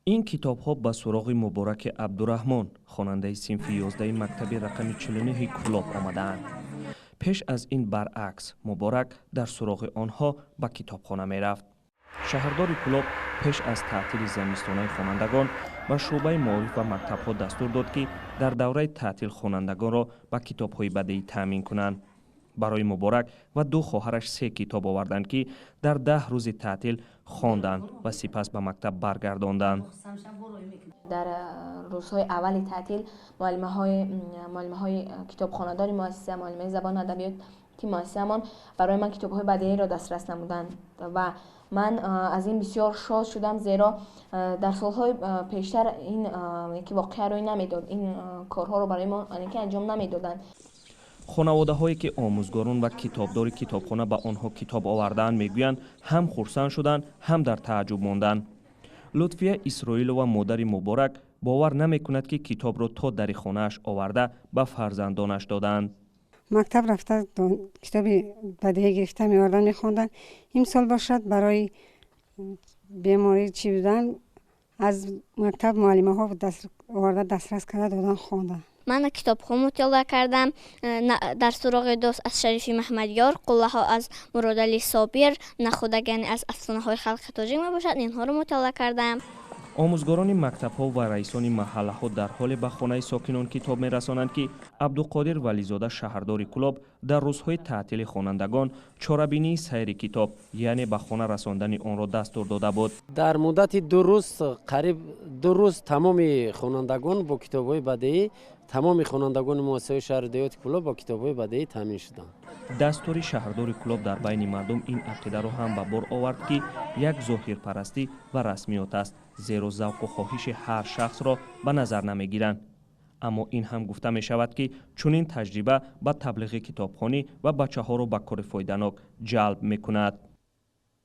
این کتاب‌ها به سراغ مبارک عبدالرحمن خواننده صنف 11 مکتب رقم 49 کلاب آمدند. پیش از این برعکس مبارک در سراغ آنها به کتابخانه می‌رفت. شهردار کلاب پیش از تعطیل زمستانه خوانندگان به شعبه معارف و مکتب‌ها دستور داد که در دوره تعطیل خوانندگان را به کتاب‌های بدیعی تامین کنند. برای مبارک و دو خواهرش 3 کتاب آوردند که در 10 روز تعطیل خواندند و سپس به مکتب برگرداندند. در روزهای اول تعطیل معلمه های کتابخانه‌دار مؤسسه، معلمه زبان و ادبیات مؤسسه‌مان برای من کتاب‌های بدیعی را دسترس نمودند و من از این بسیار شاد شدم، زیرا در سالهای پیشتر این که واقعا روی نمیداد، این کارها رو برای ما انجام نمیدادند. خانواده هایی که آموزگاران و کتابدار کتابخانه به آنها کتاب آوردند میگویند هم خرسند شدند هم در تعجب ماندند. لطفیه اسرائیلова مادر مبارک باور نمی کند که کتاب را تا در خانه‌اش آورده به فرزندانش دادند. مکتب رفته کتاب بدیعی گرفته می‌آوردن می‌خواندن. این سال باشد برای بیماری چی بودن از مکتب معلم‌ها دسترس کرده دادن خواندن. من کتابخوان مطالعه کردم. در سراغ دوست از شریفی محمدیار، قله ها از مراد علی صابر، نخودگانی از افسانه های خلق تاجیک می باشد. اینها رو مطالعه کردم. آموزگاران مکتب‌ها و رئیسان محله‌ها در حال به خانه ساکنان کتاب می‌رسانند که عبدالقادر ولیزاده شهردار کلاب در روزهای تعطیل خوانندگان چاره‌بینی سیر کتاب یعنی به خانه رساندن آن را دستور داده بود. در مدت 2 روز قریب 2 روز تمام خوانندگان با کتاب‌های بدیعی، تمام خوانندگان مؤسسه شهر دیوت کلاب با کتاب‌های بدیعی تامین شدند. دستور شهردار کلاب در بین مردم این عقیده را هم به بار آورد که یک ظاهرپرستی و رسمیات است، زیرا ذوق و خواهش هر شخص را به نظر نمیگیرند. اما این هم گفته می شود که چنین تجربه به تبلیغ کتابخوانی و بچه ها را به کار فایده‌ناک جلب می کند.